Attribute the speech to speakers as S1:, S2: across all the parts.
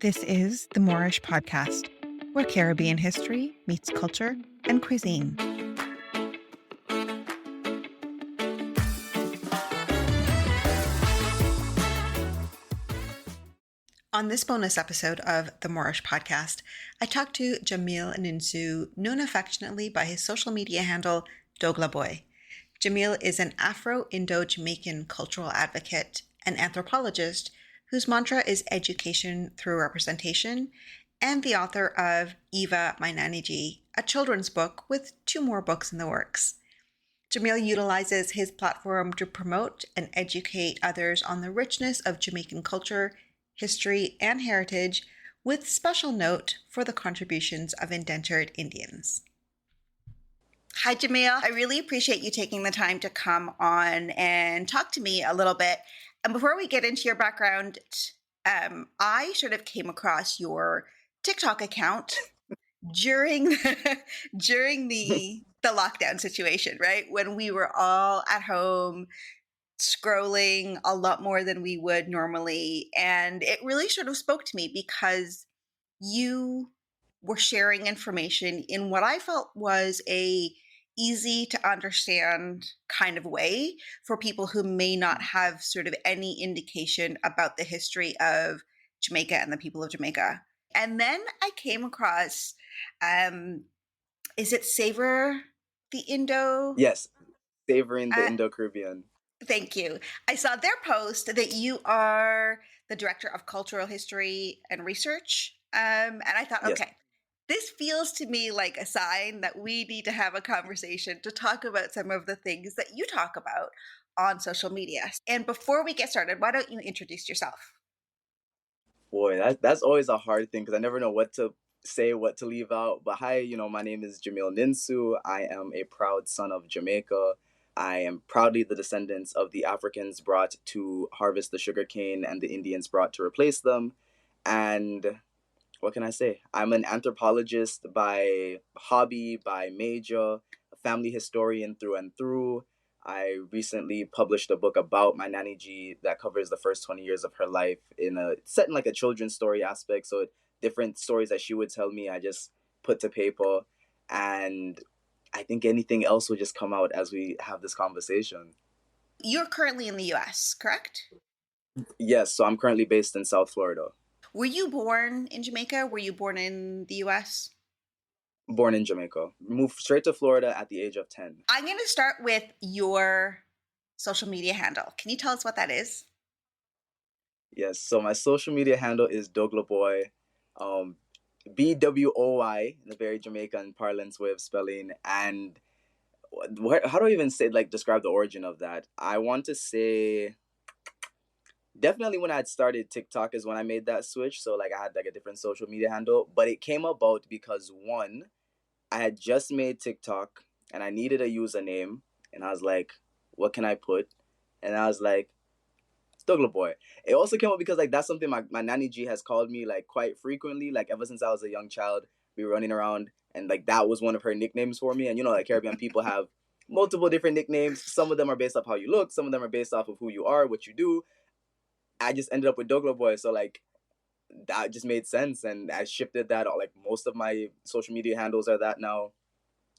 S1: This is the Moreish podcast, where Caribbean history meets culture and cuisine. On this bonus episode of the Moreish podcast, I talked to Djamil Ninsoo, known affectionately by his social media handle, Dougla Boy. Djamil is an Afro-Indo Jamaican cultural advocate and anthropologist whose mantra is education through representation, and the author of Eva My Nani-Ji, a children's book with 2 more books in the works. Djamil utilizes his platform to promote and educate others on the richness of Jamaican culture, history, and heritage, with special note for the contributions of indentured Indians. Hi, Djamil. I really appreciate you taking the time to come on and talk to me a little bit. And before we get into your background, I sort of came across your TikTok account during the lockdown situation, right? When we were all at home scrolling a lot more than we would normally. And it really sort of spoke to me because you were sharing information in what I felt was a easy to understand kind of way for people who may not have sort of any indication about the history of Jamaica and the people of Jamaica. And then I came across, is it Savor the Indo?
S2: Yes, savoring the Indo-Caribbean.
S1: Thank you. I saw their post that you are the Director of Cultural History and Research. And I thought,
S2: Yes.
S1: okay, this feels to me like a sign that we need to have a conversation to talk about some of the things that you talk about on social media. And before we get started, why don't you introduce yourself?
S2: Boy, that's always a hard thing because I never know what to say, what to leave out. But hi, my name is Djamil Ninsoo. I am a proud son of Jamaica. I am proudly the descendants of the Africans brought to harvest the sugarcane and the Indians brought to replace them. And what can I say? I'm an anthropologist by hobby, by major, a family historian through and through. I recently published a book about my Nani-Ji that covers the first 20 years of her life set in like a children's story aspect. So different stories that she would tell me, I just put to paper. And I think anything else will just come out as we have this conversation.
S1: You're currently in the US, correct?
S2: Yes, so I'm currently based in South Florida.
S1: Were you born in Jamaica? Were you born in the US?
S2: Born in Jamaica. Moved straight to Florida at the age of 10.
S1: I'm going to start with your social media handle. Can you tell us what that is?
S2: Yes, so my social media handle is Dougla Boy, BWOY, in a very Jamaican parlance way of spelling. And how do I even describe the origin of that? I want to say definitely when I had started TikTok is when I made that switch. So I had a different social media handle, but it came about because one, I had just made TikTok and I needed a username, and I was like, what can I put? And I was like, Dougla Boy. It also came up because that's something my Nani-Ji has called me quite frequently. Ever since I was a young child, we were running around and that was one of her nicknames for me. And Caribbean people have multiple different nicknames. Some of them are based off how you look. Some of them are based off of who you are, what you do. I just ended up with Dougla Boy. So that just made sense. And I shifted that. Most of my social media handles are that now.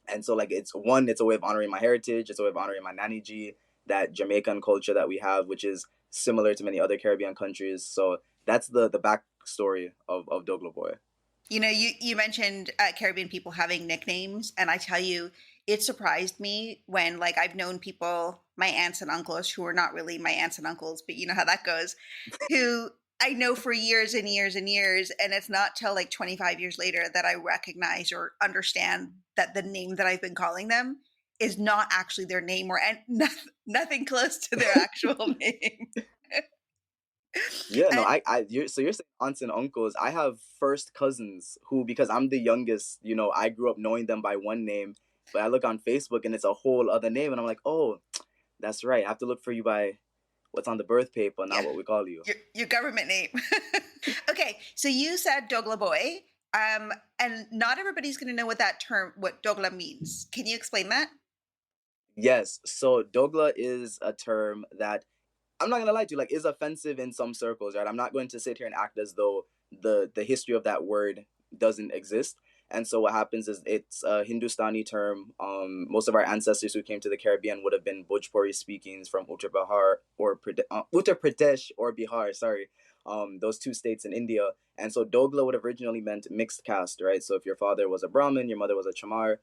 S2: And so it's a way of honoring my heritage. It's a way of honoring my Nani-Ji, that Jamaican culture that we have, which is similar to many other Caribbean countries. So that's the backstory of Dougla Boy.
S1: You mentioned Caribbean people having nicknames, and I tell you, it surprised me when I've known people, my aunts and uncles, who are not really my aunts and uncles, but you know how that goes, who I know for years and years and years, and it's not till 25 years later that I recognize or understand that the name that I've been calling them is not actually their name or nothing close to their actual name.
S2: Yeah, no, you're saying aunts and uncles. I have first cousins who, because I'm the youngest, I grew up knowing them by one name, but I look on Facebook and it's a whole other name, and I'm like, oh, that's right. I have to look for you by what's on the birth paper, not what we call you.
S1: Your government name. Okay, so you said Dougla Boy, and not everybody's going to know what Dougla means. Can you explain that?
S2: Yes, so Dougla is a term that I'm not gonna lie to you, is offensive in some circles, right? I'm not going to sit here and act as though the history of that word doesn't exist. And so what happens is it's a Hindustani term. Most of our ancestors who came to the Caribbean would have been Bhojpuri speakings from Uttar Pradesh or Bihar. Sorry, those two states in India. And so Dogla would have originally meant mixed caste, right? So if your father was a Brahmin, your mother was a Chamar,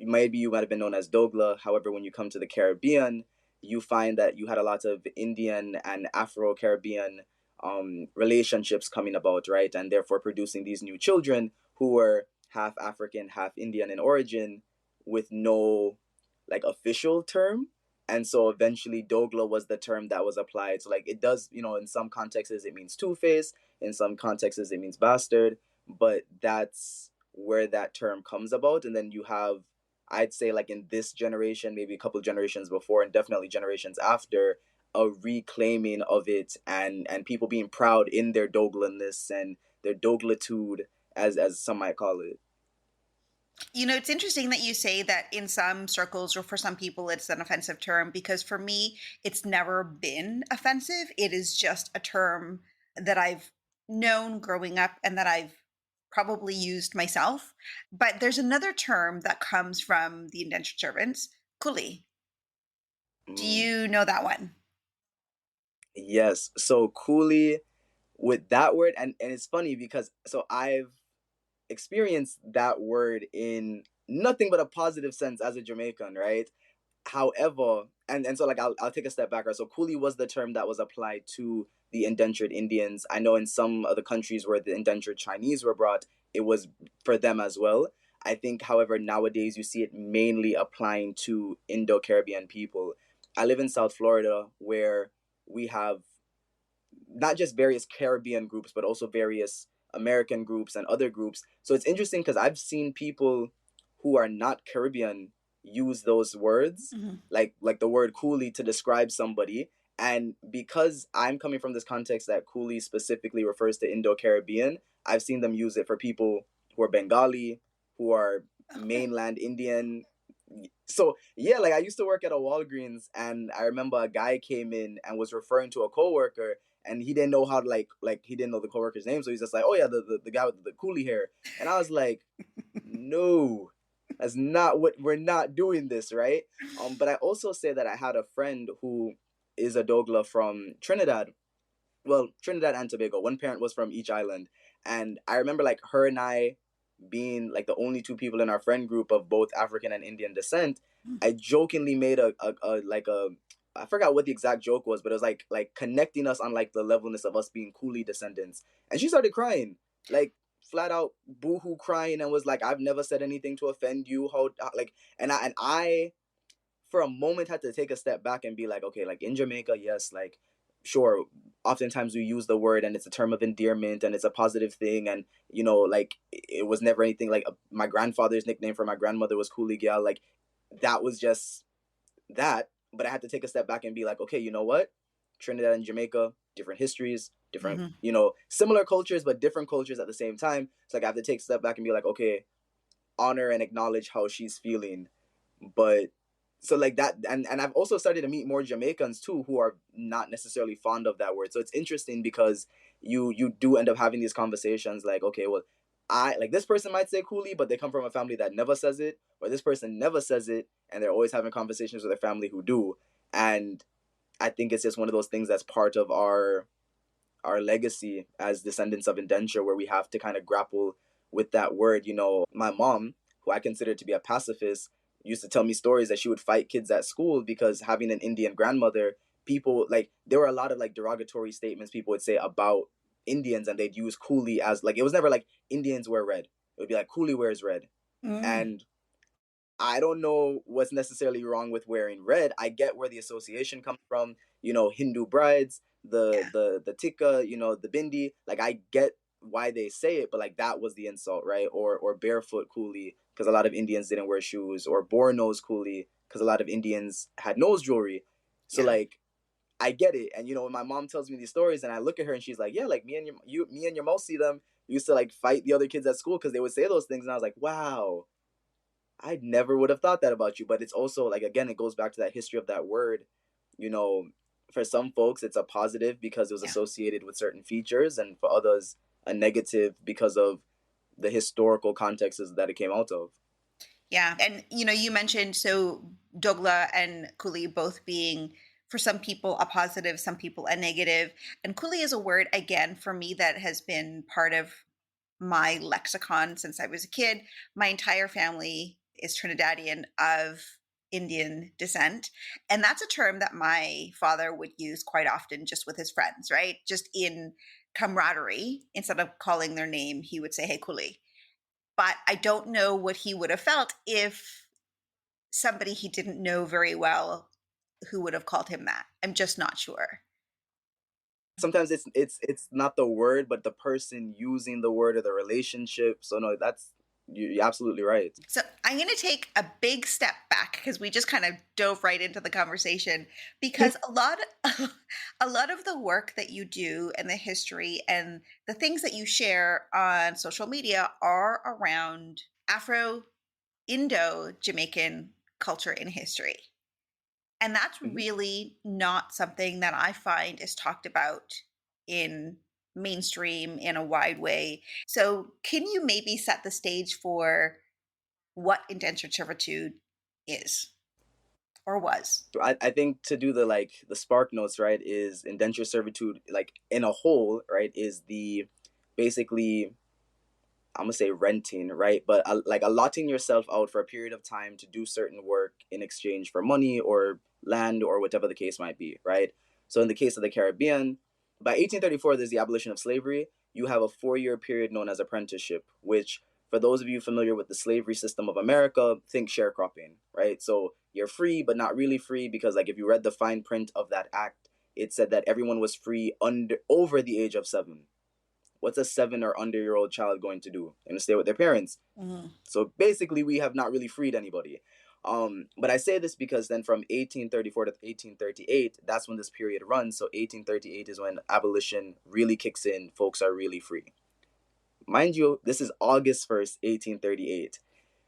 S2: maybe you might have been known as Dogla. However, when you come to the Caribbean, you find that you had a lot of Indian and Afro-Caribbean relationships coming about, right? And therefore producing these new children who were half African, half Indian in origin, with no like official term. And so eventually Dogla was the term that was applied. So like it does, in some contexts it means two-faced, in some contexts it means bastard, but that's where that term comes about. And then you have, I'd say, like in this generation, maybe a couple of generations before and definitely generations after, a reclaiming of it, and people being proud in their Doglaness and their Doglatude, as some might call it.
S1: It's interesting that you say that in some circles or for some people it's an offensive term, because for me, it's never been offensive. It is just a term that I've known growing up and that I've probably used myself. But there's another term that comes from the indentured servants, coolie. Do
S2: Mm.
S1: you know that one?
S2: Yes. So coolie, with that word, and it's funny because so I've experienced that word in nothing but a positive sense as a Jamaican, right? However, and so like I'll take a step back, right? So coolie was the term that was applied to the indentured Indians. I know in some of the countries where the indentured Chinese were brought, it was for them as well. I think, however, nowadays you see it mainly applying to Indo-Caribbean people. I live in South Florida, where we have not just various Caribbean groups, but also various American groups and other groups. So it's interesting because I've seen people who are not Caribbean use those words,
S1: Mm-hmm.
S2: like the word coolie, to describe somebody. And because I'm coming from this context that coolie specifically refers to Indo-Caribbean, I've seen them use it for people who are Bengali, who are
S1: Okay.
S2: mainland Indian. So yeah, like I used to work at a Walgreens, and I remember a guy came in and was referring to a coworker, and he didn't know how to like he didn't know the coworker's name, so he's just like, oh yeah, the guy with the coolie hair. And I was like, no, that's not what, we're not doing this, right? But I also say that I had a friend who is a Dogla from Trinidad. Well, Trinidad and Tobago. One parent was from each island. And I remember like her and I being like the only two people in our friend group of both African and Indian descent. I jokingly made a I forgot what the exact joke was, but it was like connecting us on like the levelness of us being coolie descendants. And she started crying, like flat out boohoo crying, and was like, I've never said anything to offend you. How like, and I for a moment had to take a step back and be like, okay, like in Jamaica, yes, like sure, oftentimes we use the word and it's a term of endearment and it's a positive thing, and like it was never anything like my grandfather's nickname for my grandmother was Coolie Gal, like that was just that. But I had to take a step back and be like, okay, you know what? Trinidad and Jamaica, different histories, different,
S1: Mm-hmm.
S2: similar cultures, but different cultures at the same time. So like I have to take a step back and be like, okay, honor and acknowledge how she's feeling. But so like that, and I've also started to meet more Jamaicans too who are not necessarily fond of that word. So it's interesting because you do end up having these conversations like, okay, well, I like this person might say coolie, but they come from a family that never says it, or this person never says it, and they're always having conversations with their family who do. And I think it's just one of those things that's part of our legacy as descendants of indenture, where we have to kind of grapple with that word. My mom, who I consider to be a pacifist, used to tell me stories that she would fight kids at school because having an Indian grandmother, people like there were a lot of like derogatory statements people would say about Indians, and they'd use coolie as like, it was never like Indians wear red. It would be like coolie wears red.
S1: Mm.
S2: And I don't know what's necessarily wrong with wearing red. I get where the association comes from. Hindu brides, the
S1: Yeah.
S2: the tikka, the bindi. Like I get why they say it, but like that was the insult, right? Or barefoot coolie because a lot of Indians didn't wear shoes, or boar nose coolie because a lot of Indians had nose jewelry. So
S1: Yeah.
S2: like I get it. And when my mom tells me these stories and I look at her and she's like, yeah, like me and your mom see them used to like fight the other kids at school because they would say those things, and I was like, wow, I never would have thought that about you. But it's also like, again, it goes back to that history of that word. You know, for some folks, it's a positive because it was
S1: Yeah.
S2: associated with certain features, and for others, a negative because of the historical contexts that it came out of.
S1: Yeah. And, you mentioned so dougla and coolie both being, for some people, a positive, some people a negative. And coolie is a word, again, for me that has been part of my lexicon since I was a kid. My entire family is Trinidadian of Indian descent. And that's a term that my father would use quite often just with his friends, right? Just in camaraderie, instead of calling their name, he would say, "Hey, coolie." But I don't know what he would have felt if somebody he didn't know very well who would have called him that. I'm just not sure.
S2: Sometimes it's not the word, but the person using the word or the relationship. So no, you're absolutely right.
S1: So I'm going to take a big step back because we just kind of dove right into the conversation, because a lot of the work that you do and the history and the things that you share on social media are around Afro-Indo Jamaican culture and history. And that's
S2: Mhm.
S1: really not something that I find is talked about in mainstream in a wide way. So, can you maybe set the stage for what indentured servitude is or was?
S2: I think to do the spark notes, right, is indenture servitude, like in a whole, right, is the basically, I'm gonna say renting, right? But like allotting yourself out for a period of time to do certain work in exchange for money or land or whatever the case might be, right? So in the case of the Caribbean, by 1834, there's the abolition of slavery. You have a 4-year period known as apprenticeship, which, for those of you familiar with the slavery system of America, think sharecropping, right? So you're free, but not really free, because like if you read the fine print of that act, it said that everyone was free over the age of 7. What's a 7 or under-year-old child going to do? They're gonna stay with their parents.
S1: Mm-hmm.
S2: So basically, we have not really freed anybody. But I say this because then from 1834 to 1838, that's when this period runs. So 1838 is when abolition really kicks in. Folks are really free. Mind you, this is August 1st, 1838.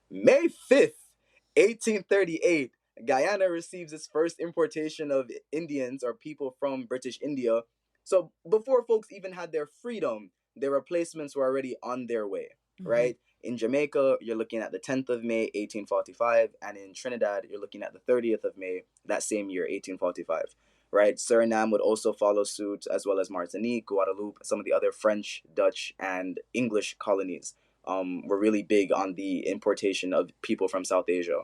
S2: May 5th, 1838, Guyana receives its first importation of Indians or people from British India. So before folks even had their freedom, their replacements were already on their way, right? In Jamaica, you're looking at the 10th of May, 1845, and in Trinidad, you're looking at the 30th of May, that same year, 1845, right? Suriname would also follow suit, as well as Martinique, Guadeloupe, some of the other French, Dutch, and English colonies were really big on the importation of people from South Asia.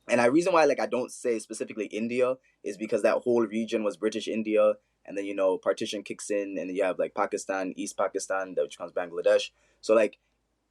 S2: And the reason why I don't say specifically India is because that whole region was British India, and then partition kicks in, and then you have like Pakistan, East Pakistan, which becomes Bangladesh. So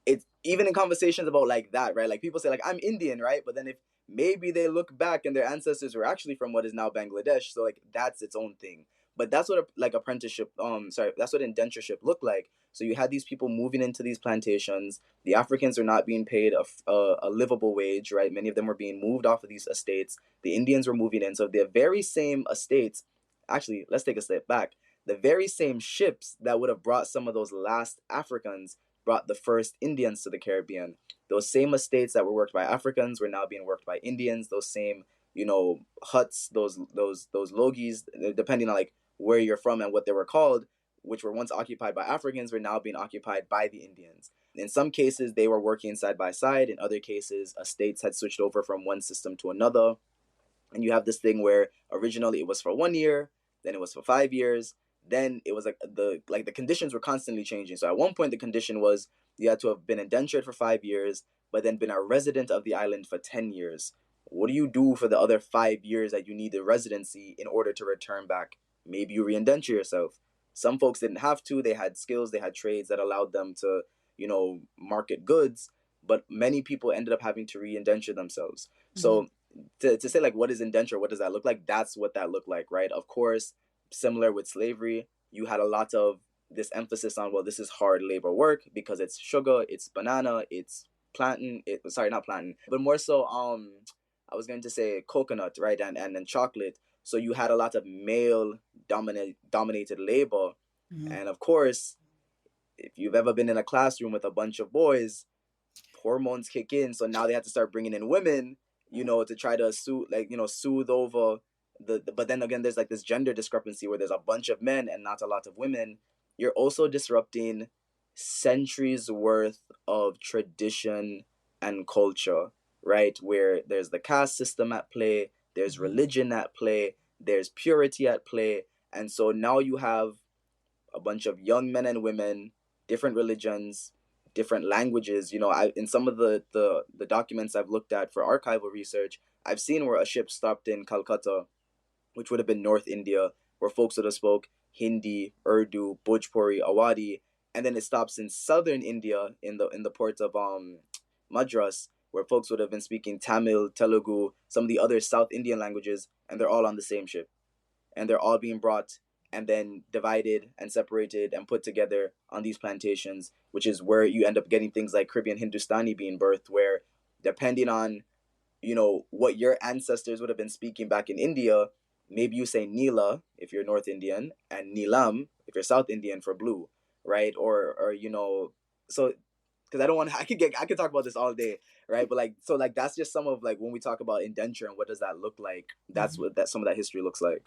S2: it's even in conversations about like that, right? Like people say like I'm Indian, right? But then if maybe they look back and their ancestors were actually from what is now Bangladesh, so like that's its own thing. But that's what apprenticeship, that's what indentureship looked like. So you had these people moving into these plantations. The Africans are not being paid a livable wage, right? Many of them were being moved off of these estates. The Indians were moving in. So the very same estates, actually, let's take a step back. The very same ships that would have brought some of those last Africans brought the first Indians to the Caribbean. Those same estates that were worked by Africans were now being worked by Indians. Those same, huts, those logis, depending on like where you're from and what they were called, which were once occupied by Africans, were now being occupied by the Indians. In some cases, they were working side by side. In other cases, estates had switched over from one system to another. And you have this thing where originally it was for 1 year, then it was for 5 years, then it was the conditions were constantly changing. So at one point the condition was you had to have been indentured for 5 years, but then been a resident of the island for 10 years. What do you do for the other 5 years that you need the residency in order to return back? Maybe you re-indenture yourself. Some folks didn't have to. They had skills, they had trades that allowed them to, market goods. But many people ended up having to re-indenture themselves. So to say like what is indenture, what does that look like, that's what that looked like, right? Of course, similar with slavery, you had a lot of this emphasis on, well, this is hard labor work because it's sugar, it's banana, it's plantain, sorry, not plantain, but more so I was going to say coconut, right? And then chocolate. So you had a lot of male dominated labor. And of course, if you've ever been in a classroom with a bunch of boys, hormones kick in, so now they have to start bringing in women, to try to soothe over but then again there's like this gender discrepancy where there's a bunch of men and not a lot of women. You're also disrupting centuries worth of tradition and culture, right? Where there's the caste system at play, there's religion at play, there's purity at play. And so now you have a bunch of young men and women, different religions, different languages. In some of the documents I've looked at for archival research, I've seen where a ship stopped in Calcutta, which would have been North India, where folks would have spoke Hindi, Urdu, Bhojpuri, Awadhi, and then it stops in southern India in the port of Madras, where folks would have been speaking Tamil, Telugu, some of the other South Indian languages, and they're all on the same ship, and they're all being brought and then divided and separated and put together on these plantations, which is where you end up getting things like Caribbean Hindustani being birthed, where depending on what your ancestors would have been speaking back in India, maybe you say Neela if you're North Indian and Neelam if you're South Indian for blue, right? Or so because I don't want I could talk about this all day, right? But that's just some of when we talk about indenture and what does that look like. That's what some of that history looks like.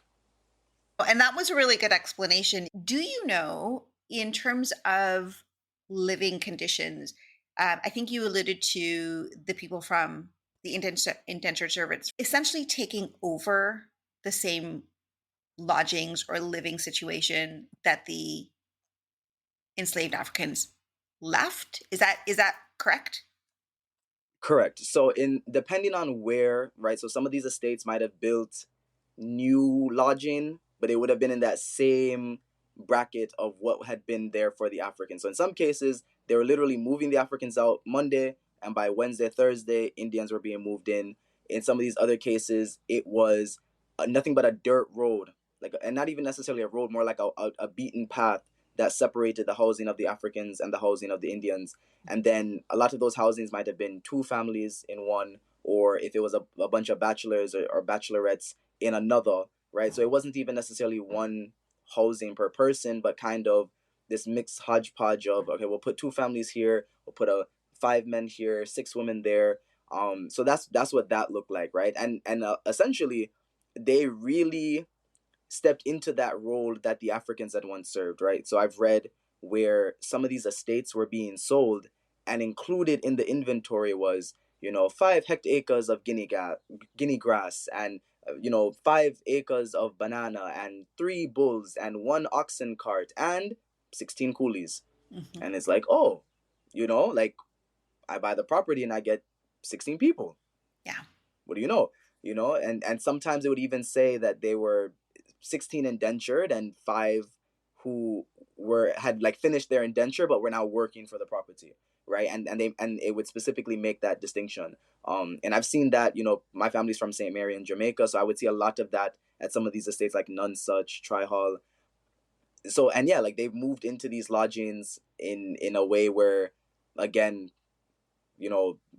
S1: And that was a really good explanation. Do you know, in terms of living conditions, I think you alluded to the people from the indentured servants essentially taking over the same lodgings or living situation that the enslaved Africans left. Is that correct?
S2: Correct. So in depending on where, right? So some of these estates might have built new lodging, but it would have been in that same bracket of what had been there for the Africans. So in some cases, they were literally moving the Africans out Monday, and by Wednesday, Thursday, Indians were being moved in. In some of these other cases, it was nothing but a dirt road, and not even necessarily a road, more like a beaten path that separated the housing of the Africans and the housing of the Indians. And then a lot of those housings might have been two families in one, or if it was a bunch of bachelors or bachelorettes in another, right? So it wasn't even necessarily one housing per person, but kind of this mixed hodgepodge of, okay, we'll put two families here, we'll put 5 men here, 6 women there. So that's what that looked like, right? And essentially, they really stepped into that role that the Africans had once served, right? So I've read where some of these estates were being sold, and included in the inventory was 5 hectares of guinea grass, and 5 acres of banana, and 3 bulls, and 1 oxen cart, and 16 coolies. And it's like, oh, like I buy the property and I get 16 people.
S1: Yeah.
S2: What do you know? And sometimes it would even say that they were 16 indentured and 5 who had finished their indenture but were now working for the property, right? And it would specifically make that distinction. And I've seen that, my family's from St. Mary in Jamaica, so I would see a lot of that at some of these estates like Nunsuch, Tri-Hall. So, and yeah, they've moved into these lodgings in a way where, again,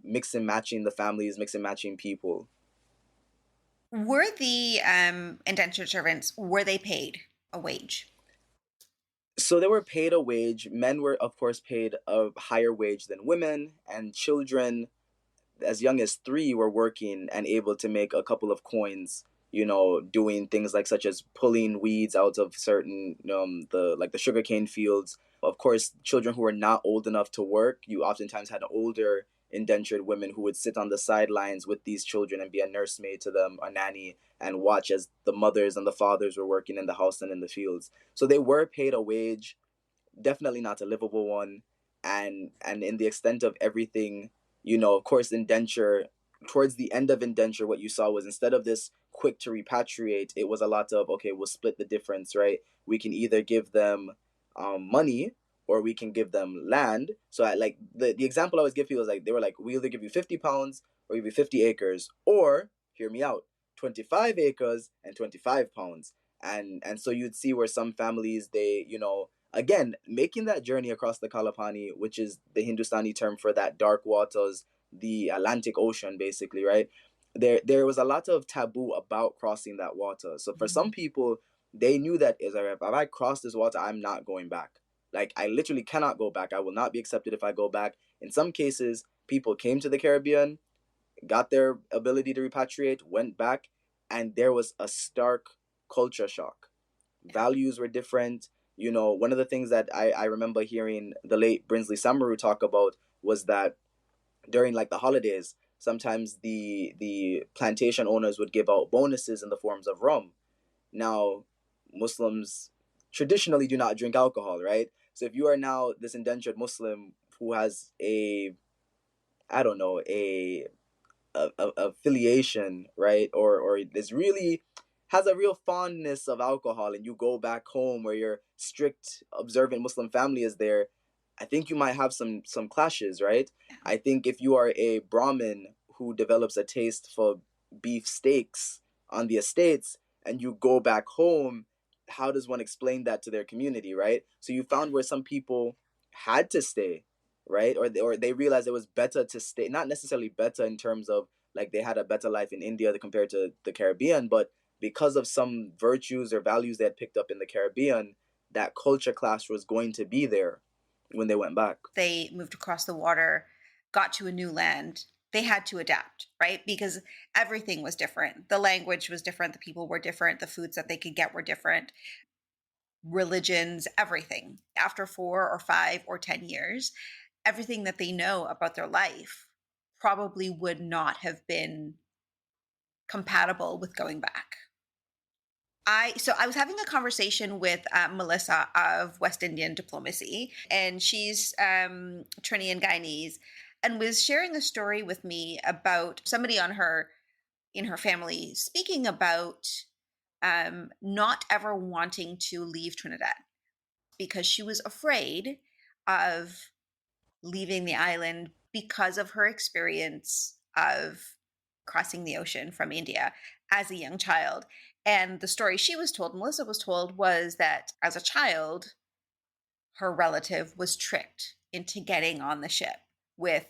S2: mix and matching the families, mix and matching people.
S1: Were the indentured servants, were they paid a wage?
S2: So they were paid a wage. Men were, of course, paid a higher wage than women, and children as young as 3 were working and able to make a couple of coins, doing things such as pulling weeds out of certain the sugarcane fields. Of course, children who were not old enough to work, you oftentimes had older indentured women who would sit on the sidelines with these children and be a nursemaid to them, a nanny, and watch as the mothers and the fathers were working in the house and in the fields. So they were paid a wage, definitely not a livable one. And in the extent of everything, of course, indenture, towards the end of indenture, what you saw was, instead of this quick to repatriate, it was a lot of, okay, we'll split the difference, right? We can either give them money, or we can give them land. So the example I always give people is they were we either give you 50 pounds or give you 50 acres, or hear me out, 25 acres and 25 pounds. And so you'd see where some families, they, again, making that journey across the Kalapani, which is the Hindustani term for that dark waters, the Atlantic Ocean, basically, right? There was a lot of taboo about crossing that water. So for some people, they knew that if I cross this water, I'm not going back. I literally cannot go back. I will not be accepted if I go back. In some cases, people came to the Caribbean, got their ability to repatriate, went back, and there was a stark culture shock. Values were different. One of the things that I remember hearing the late Brinsley Samaru talk about was that during like the holidays, sometimes the plantation owners would give out bonuses in the forms of rum. Now, Muslims traditionally do not drink alcohol, right? So if you are now this indentured Muslim who has I don't know, a affiliation, right, or is really has a real fondness of alcohol, and you go back home where your strict observant Muslim family is there, I think you might have some clashes, right? I think if you are a Brahmin who develops a taste for beef steaks on the estates and you go back home, how does one explain that to their community, right? So you found where some people had to stay, right? Or they realized it was better to stay, not necessarily better in terms of like they had a better life in India compared to the Caribbean, but because of some virtues or values they had picked up in the Caribbean, that culture clash was going to be there when they went back.
S1: They moved across the water, got to a new land. They had to adapt, right? Because everything was different. The language was different. The people were different. The foods that they could get were different. Religions, everything. After 4 or 5 or 10 years, everything that they know about their life probably would not have been compatible with going back. I was having a conversation with Melissa of West Indian Diplomacy, and she's Trini and Guyanese, and was sharing a story with me about somebody in her family speaking about not ever wanting to leave Trinidad because she was afraid of leaving the island because of her experience of crossing the ocean from India as a young child. And the story she was told, Melissa was told, was that as a child, her relative was tricked into getting on the ship with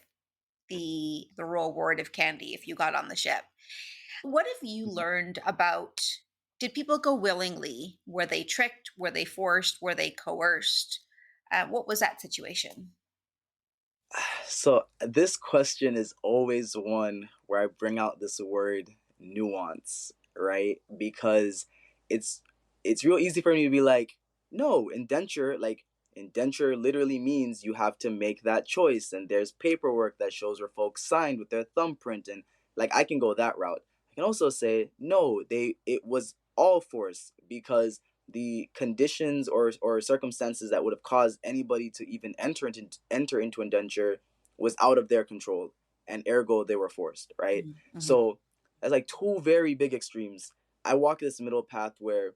S1: the reward of candy if you got on the ship. What have you learned about? Did people go willingly? Were they tricked? Were they forced? Were they coerced? What was that situation?
S2: So this question is always one where I bring out this word nuance, right? Because it's it's real easy for me to be like, no, indenture literally means you have to make that choice, and there's paperwork that shows where folks signed with their thumbprint, and like I can go that route. I can also say no, it was all force because the conditions or circumstances that would have caused anybody to even enter into indenture was out of their control, and ergo they were forced, right?
S1: Mm-hmm.
S2: So that's like two very big extremes. I walk this middle path where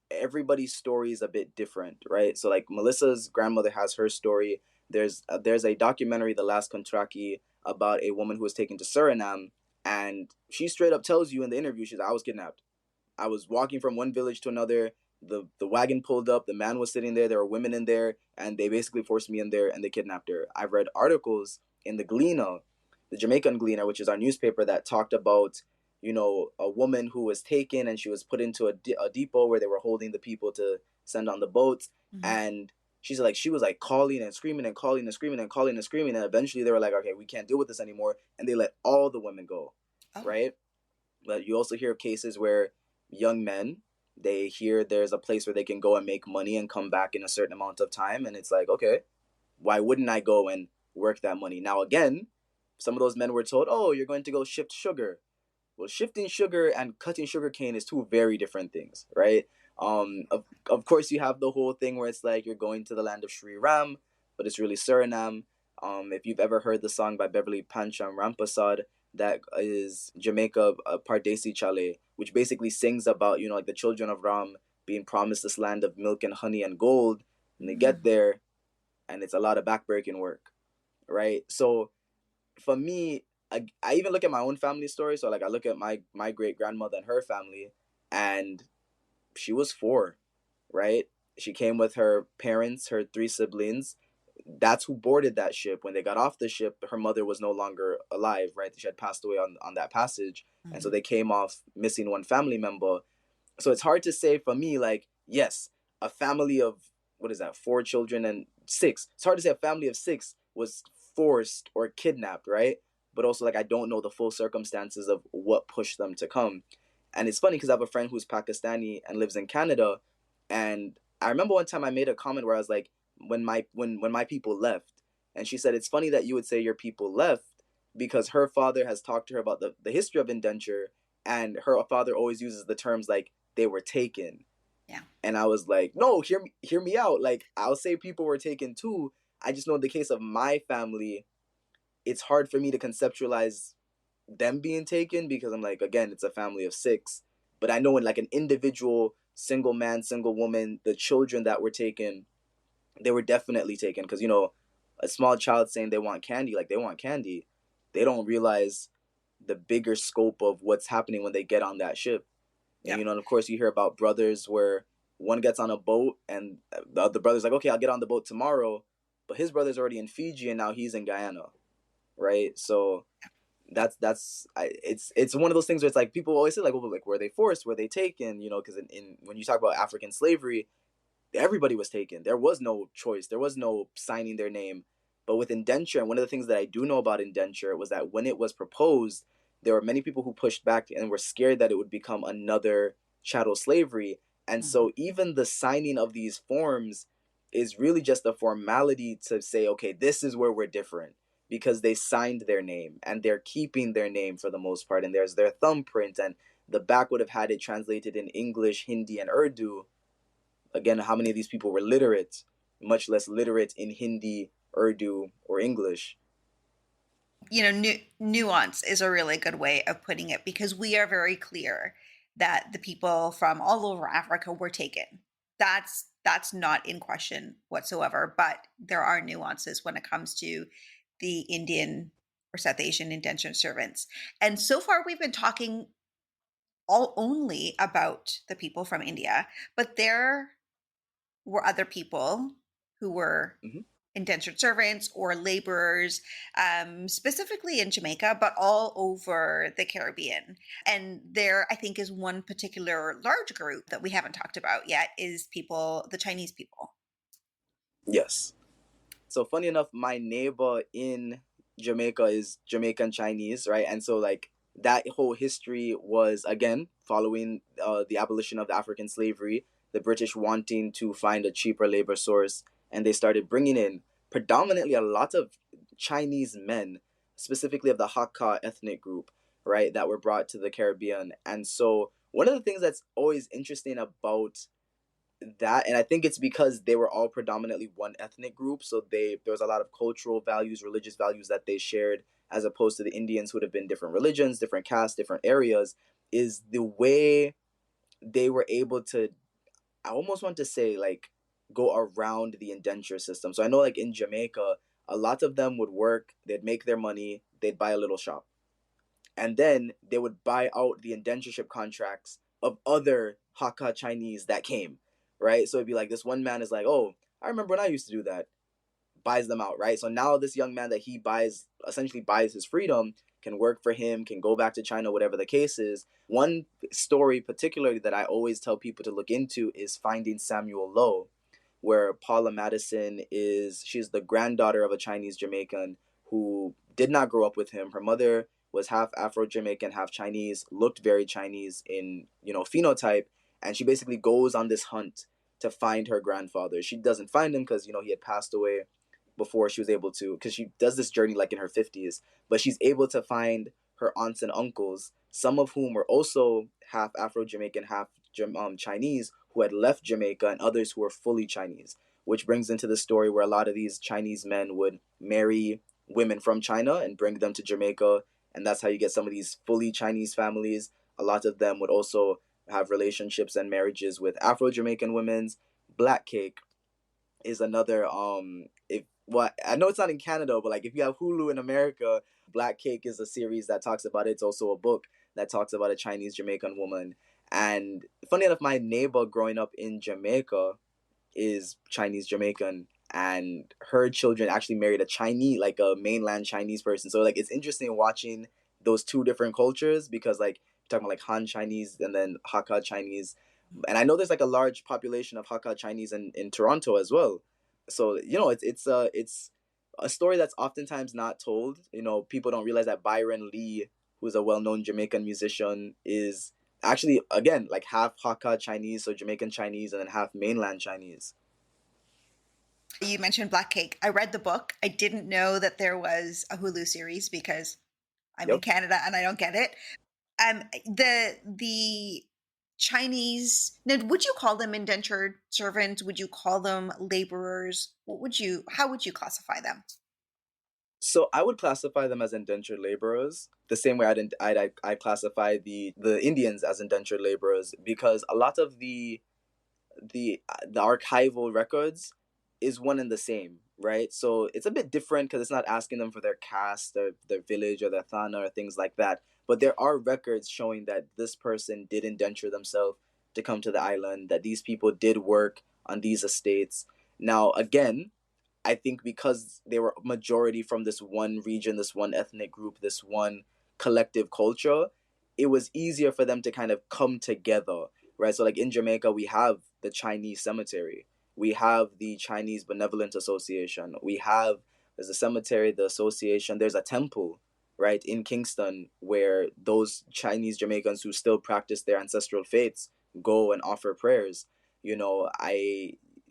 S2: everybody's story is a bit different, right? So like Melissa's grandmother has her story. There's a documentary, The Last Contraki, about a woman who was taken to Suriname, and she straight up tells you in the interview, she's like, I was kidnapped. I was walking from one village to another. The wagon pulled up. The man was sitting there. There were women in there, and they basically forced me in there, and they kidnapped her. I've read articles in the Gleaner, the Jamaican Gleaner, which is our newspaper, that talked about a woman who was taken and she was put into a depot where they were holding the people to send on the boats,
S1: Mm-hmm.
S2: and she was like calling and screaming and calling and screaming and calling and screaming, and eventually they were like, okay, we can't deal with this anymore, and they let all the women go, right? But you also hear of cases where young men, they hear there's a place where they can go and make money and come back in a certain amount of time, and it's like, okay, why wouldn't I go and work that money? Now again, some of those men were told, oh, you're going to go shift sugar. Well, shifting sugar and cutting sugar cane is two very different things, right? Of course you have the whole thing where it's like you're going to the land of Sri Ram, but it's really Suriname. If you've ever heard the song by Beverly Pancham Rampasad, that is Jamaica Pardesi Chale, which basically sings about, like the children of Ram being promised this land of milk and honey and gold, and they get there and it's a lot of backbreaking work, right? So for me, I even look at my own family story. So like I look at my great grandmother and her family, and she was 4, right? She came with her parents, her 3 siblings. That's who boarded that ship. When they got off the ship, her mother was no longer alive, right? She had passed away on that passage. And so they came off missing one family member. So it's hard to say for me, like, yes, a family of, what is that, 4 children and 6. It's hard to say a family of 6 was forced or kidnapped, right? But also, like, I don't know the full circumstances of what pushed them to come. And it's funny because I have a friend who's Pakistani and lives in Canada, and I remember one time I made a comment where I was like, when my people left, and she said, it's funny that you would say your people left because her father has talked to her about the history of indenture, and her father always uses the terms like they were taken.
S1: Yeah.
S2: And I was like, no, hear me out. Like, I'll say people were taken too. I just know in the case of my family, it's hard for me to conceptualize them being taken because I'm like, again, it's a family of 6. But I know in like an individual, single man, single woman, the children that were taken, they were definitely taken. Because, you know, a small child saying they want candy, like they want candy, they don't realize the bigger scope of what's happening when they get on that ship. And,
S1: Yep.
S2: you know, and of course you hear about brothers where one gets on a boat and the other brother's like, okay, I'll get on the boat tomorrow. But his brother's already in Fiji and now he's in Guyana. Right. So it's one of those things where it's like people always say like, well, like were they forced, were they taken, you know, because in when you talk about African slavery, everybody was taken. There was no choice, there was no signing their name. But with indenture, and one of the things that I do know about indenture was that when it was proposed, there were many people who pushed back and were scared that it would become another chattel slavery. And so even the signing of these forms is really just a formality to say, okay, this is where we're different, because they signed their name and they're keeping their name for the most part, and there's their thumbprint, and the back would have had it translated in English, Hindi, and Urdu. Again, how many of these people were literate, much less literate in Hindi, Urdu, or English?
S1: You know, nuance is a really good way of putting it because we are very clear that the people from all over Africa were taken. That's not in question whatsoever, but there are nuances when it comes to the Indian or South Asian indentured servants. And so far we've been talking all only about the people from India, but there were other people who were
S2: Mm-hmm.
S1: indentured servants or laborers, specifically in Jamaica, but all over the Caribbean. And there, I think, is one particular large group that we haven't talked about yet is people, the Chinese people.
S2: Yes. So funny enough, my neighbor in Jamaica is Jamaican Chinese, right? And so like that whole history was again following the abolition of the African slavery, the British wanting to find a cheaper labor source, and they started bringing in predominantly a lot of Chinese men, specifically of the Hakka ethnic group, right, that were brought to the Caribbean. And so one of the things that's always interesting about that, and I think it's because they were all predominantly one ethnic group, so there was a lot of cultural values, religious values that they shared, as opposed to the Indians who would have been different religions, different castes, different areas. Is the way they were able to, I almost want to say, like, go around the indenture system. So I know like in Jamaica, a lot of them would work, they'd make their money, they'd buy a little shop, and then they would buy out the indentureship contracts of other Hakka Chinese that came, right? So it'd be like this one man is like, oh, I remember when I used to do that, buys them out, right? So now this young man that he buys, essentially buys his freedom, can work for him, can go back to China, whatever the case is. One story particularly that I always tell people to look into is Finding Samuel Lowe, where Paula Madison she's the granddaughter of a Chinese Jamaican who did not grow up with him. Her mother was half Afro-Jamaican, half Chinese, looked very Chinese in, you know, phenotype, and she basically goes on this hunt to find her grandfather. She doesn't find him because, you know, he had passed away before she was able to, because she does this journey like in her 50s, but she's able to find her aunts and uncles, some of whom were also half Afro-Jamaican, half Chinese, who had left Jamaica, and others who were fully Chinese, which brings into the story where a lot of these Chinese men would marry women from China and bring them to Jamaica, and that's how you get some of these fully Chinese families. A lot of them would also have relationships and marriages with Afro-Jamaican women's. Black Cake is another if what I know it's not in Canada, but like if you have Hulu in America, Black Cake is a series that talks about it. It's also a book that talks about a Chinese Jamaican woman. And funny enough, my neighbor growing up in Jamaica is Chinese Jamaican, and her children actually married a Chinese, like a mainland Chinese person. So like it's interesting watching those two different cultures, because like you're talking about like Han Chinese and then Hakka Chinese. And I know there's like a large population of Hakka Chinese in Toronto as well. So you know it's a story that's oftentimes not told. You know, people don't realize that Byron Lee, who's a well-known Jamaican musician, is actually, again, like half Hakka Chinese, so Jamaican Chinese, and then half mainland Chinese.
S1: You mentioned Black Cake. I read the book. I didn't know that there was a Hulu series because I'm in
S2: Yep.
S1: Canada and I don't get it. The Chinese, now, would you call them indentured servants? Would you call them laborers? How would you classify them?
S2: So I would classify them as indentured laborers the same way I classify the Indians as indentured laborers, because a lot of the archival records is one and the same, right? So it's a bit different because it's not asking them for their caste, their village, or their thana, or things like that. But there are records showing that this person did indenture themselves to come to the island, that these people did work on these estates. Now, again, I think because they were majority from this one region, this one ethnic group, this one collective culture, it was easier for them to kind of come together, right? So, like in Jamaica, we have the Chinese cemetery, we have the Chinese Benevolent Association, there's a cemetery, the association, there's a temple, right, in Kingston where those Chinese Jamaicans who still practice their ancestral faiths go and offer prayers. You know,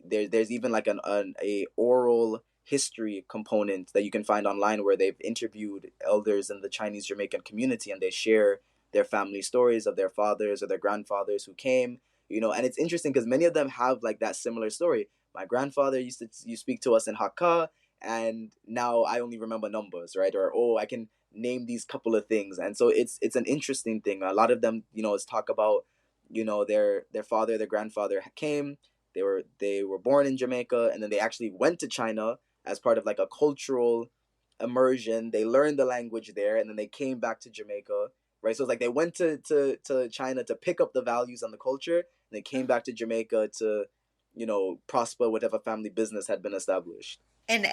S2: there's even like a oral history component that you can find online where they've interviewed elders in the Chinese Jamaican community, and they share their family stories of their fathers or their grandfathers who came. And it's interesting because many of them have like that similar story. My grandfather used to you speak to us in Hakka, and now I only remember numbers, right? Or, oh, I can name these couple of things. And so it's an interesting thing. A lot of them, is talk about, their father, their grandfather came, they were born in Jamaica, and then they actually went to China as part of like a cultural immersion. They learned the language there, and then they came back to Jamaica, right? So it's like they went to China to pick up the values and the culture, and they came back to Jamaica to, prosper whatever family business had been established.
S1: And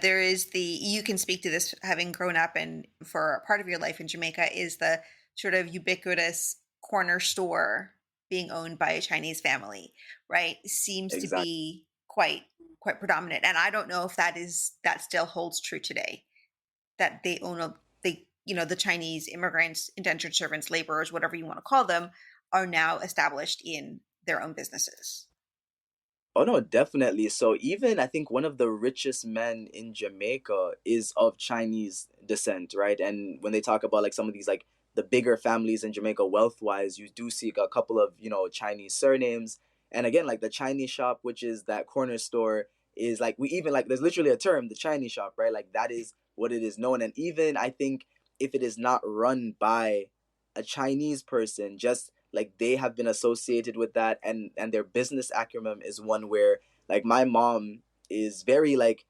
S1: there is you can speak to this having grown up and for a part of your life in Jamaica, is the sort of ubiquitous corner store being owned by a Chinese family, right? Seems to
S2: Exactly.
S1: be quite predominant. And I don't know if that still holds true today, that they own the Chinese immigrants, indentured servants, laborers, whatever you want to call them, are now established in their own businesses.
S2: Oh no, definitely. So even I think one of the richest men in Jamaica is of Chinese descent, right? And when they talk about like some of these like the bigger families in Jamaica wealth wise, you do see a couple of, Chinese surnames. And again, like the Chinese shop, which is that corner store, is like we even like there's literally a term, the Chinese shop, right? Like that is what it is known. And even I think if it is not run by a Chinese person, just like they have been associated with that, and their business acumen is one where like my mom is very like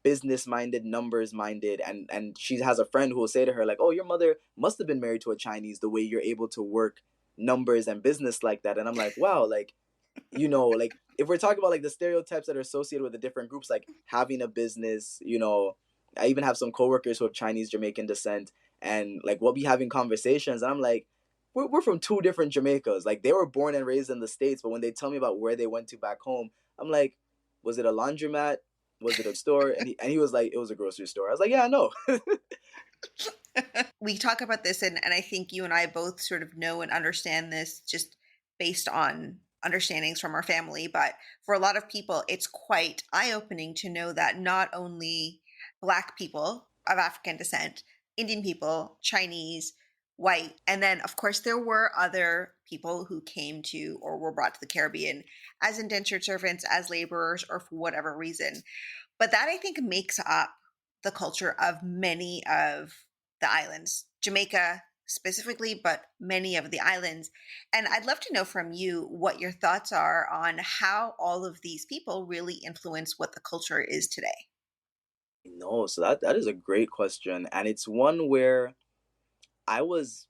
S2: business minded, numbers minded, and she has a friend who will say to her like, oh, your mother must have been married to a Chinese, the way you're able to work numbers and business like that. And I'm like, wow, like, like if we're talking about like the stereotypes that are associated with the different groups, like having a business, I even have some coworkers who have Chinese Jamaican descent, and like we'll be having conversations, and I'm like, we're from two different Jamaicas. Like they were born and raised in the States, but when they tell me about where they went to back home, I'm like, was it a laundromat? Was it a store? And he was like, it was a grocery store. I was like, yeah, I know.
S1: We talk about this, and I think you and I both sort of know and understand this just based on understandings from our family. But for a lot of people, it's quite eye opening to know that not only Black people of African descent, Indian people, Chinese, white, and then of course there were other people who came to or were brought to the Caribbean as indentured servants, as laborers, or for whatever reason. But that I think makes up the culture of many of the islands, Jamaica specifically, but many of the islands. And I'd love to know from you what your thoughts are on how all of these people really influence what the culture is today.
S2: No, so that is a great question, and it's one where I was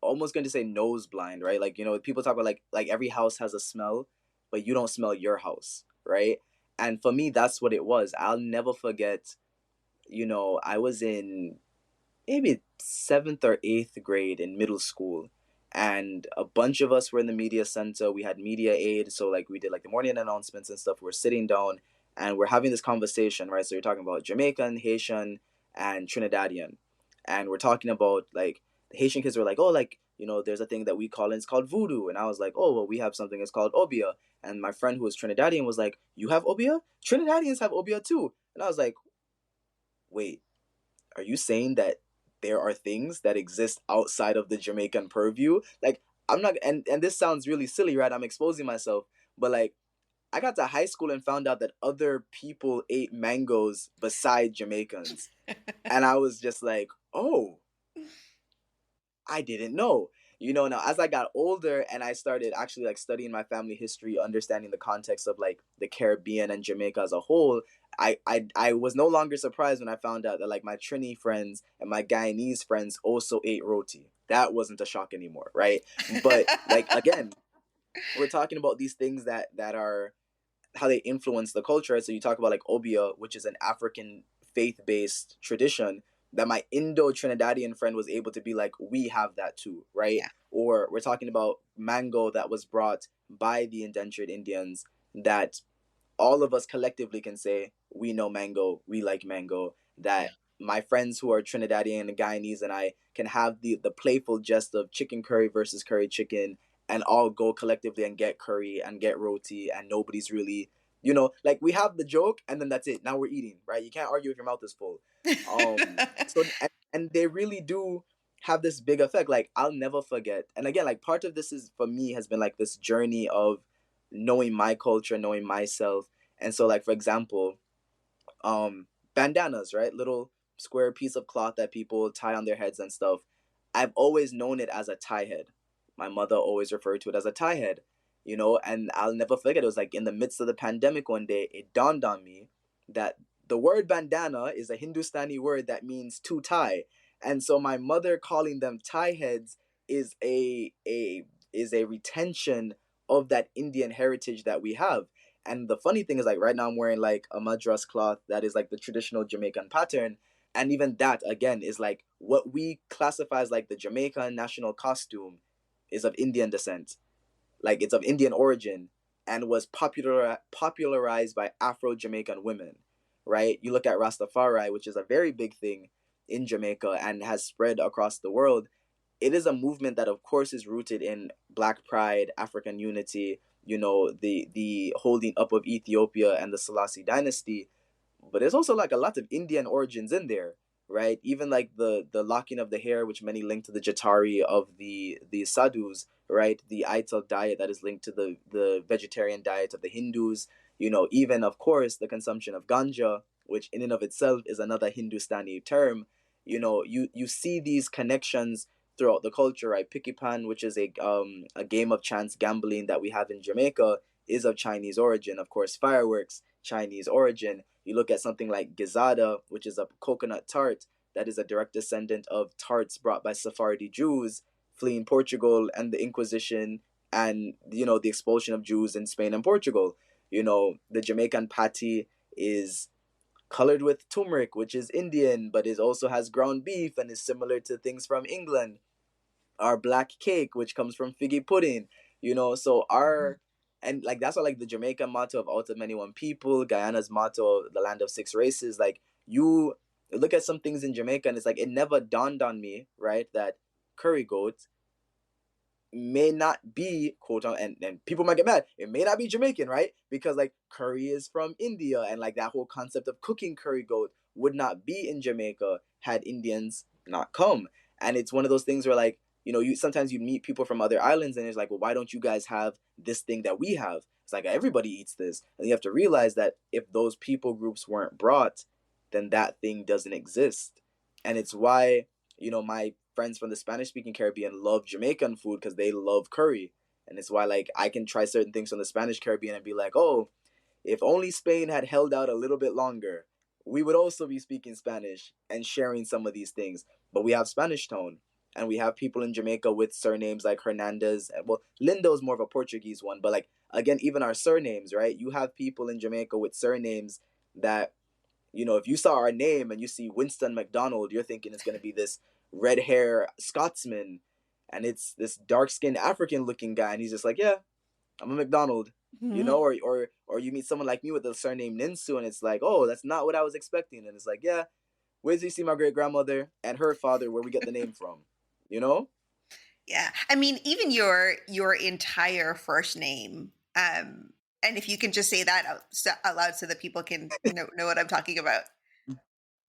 S2: almost going to say nose blind, right? Like, people talk about like every house has a smell, but you don't smell your house, right? And for me, that's what it was. I'll never forget, I was in maybe seventh or eighth grade in middle school, and a bunch of us were in the media center. We had media aid, so like we did like the morning announcements and stuff. We're sitting down and we're having this conversation, right? So you're talking about Jamaican, Haitian, and Trinidadian, and we're talking about like the Haitian kids were like, oh, like there's a thing that we call, and it's called voodoo. And I was like, oh, well, we have something that's called obia. And my friend who was Trinidadian was like, you have obia? Trinidadians have obia too. And I was like, wait, are you saying that there are things that exist outside of the Jamaican purview? Like, I'm not, and this sounds really silly, right? I'm exposing myself, but like, I got to high school and found out that other people ate mangoes beside Jamaicans. And I was just like, oh, I didn't know. Now as I got older and I started actually like studying my family history, understanding the context of like the Caribbean and Jamaica as a whole, I was no longer surprised when I found out that like my Trini friends and my Guyanese friends also ate roti. That wasn't a shock anymore, right? But like again, we're talking about these things that are how they influence the culture. So you talk about like obia, which is an African faith-based tradition that my Indo-Trinidadian friend was able to be like, we have that too, right?
S1: Yeah.
S2: Or we're talking about mango that was brought by the indentured Indians that all of us collectively can say, we know mango, we like mango, that my friends who are Trinidadian and Guyanese and I can have the playful jest of chicken curry versus curry chicken and all go collectively and get curry and get roti and nobody's really, like we have the joke and then that's it. Now we're eating, right? You can't argue if your mouth is full. So and they really do have this big effect. Like I'll never forget. And again, like part of this is for me has been like this journey of knowing my culture, knowing myself. And so like for example, bandanas, right? Little square piece of cloth that people tie on their heads and stuff. I've always known it as a tie head. My mother always referred to it as a tie head, and I'll never forget. It was like in the midst of the pandemic one day, it dawned on me that the word bandana is a Hindustani word that means to tie. And so my mother calling them tie heads is a retention of that Indian heritage that we have. And the funny thing is, like, right now I'm wearing like a madras cloth that is like the traditional Jamaican pattern. And even that, again, is like what we classify as like the Jamaican national costume is of Indian descent. Like, it's of Indian origin and was popularized by Afro Jamaican women, right? You look at Rastafari, which is a very big thing in Jamaica and has spread across the world. It is a movement that, of course, is rooted in Black pride, African unity, the holding up of Ethiopia and the Selassie dynasty. But there's also like a lot of Indian origins in there, right? Even like the locking of the hair, which many link to the Jatari of the sadhus, right? The Ital diet that is linked to the vegetarian diet of the Hindus. Even of course the consumption of ganja, which in and of itself is another Hindustani term. You see these connections throughout the culture, right? Pikipan, which is a game of chance gambling that we have in Jamaica, is of Chinese origin. Of course, fireworks, Chinese origin. You look at something like gizada, which is a coconut tart that is a direct descendant of tarts brought by Sephardi Jews fleeing Portugal and the Inquisition and the expulsion of Jews in Spain and Portugal. The Jamaican patty is colored with turmeric, which is Indian, but it also has ground beef and is similar to things from England. Our black cake, which comes from figgy pudding, so our and like that's what like the Jamaican motto of out of many one people, Guyana's motto, the land of six races. Like you look at some things in Jamaica and it's like it never dawned on me, right, that curry goat may not be quote unquote, and people might get mad, it may not be Jamaican, right? Because like curry is from India and like that whole concept of cooking curry goat would not be in Jamaica had Indians not come. And it's one of those things where like you sometimes you meet people from other islands and it's like, well, why don't you guys have this thing that we have? It's like everybody eats this. And you have to realize that if those people groups weren't brought, then that thing doesn't exist. And it's why my friends from the Spanish speaking Caribbean love Jamaican food because they love curry. And it's why like I can try certain things from the Spanish Caribbean and be like, oh, if only Spain had held out a little bit longer, we would also be speaking Spanish and sharing some of these things. But we have Spanish tone. And we have people in Jamaica with surnames like Hernandez. Well, Lindo is more of a Portuguese one. But like, again, even our surnames, right? You have people in Jamaica with surnames that, if you saw our name and you see Winston McDonald, you're thinking it's going to be this red hair Scotsman. And it's this dark skinned African looking guy. And he's just like, yeah, I'm a McDonald. Or you meet someone like me with the surname Ninsoo, and it's like, oh, that's not what I was expecting. And it's like, yeah, where did you see my great grandmother and her father, where we get the name from? You know?
S1: Yeah. I mean, even your entire first name, and if you can just say that out loud so that people can know what I'm talking about.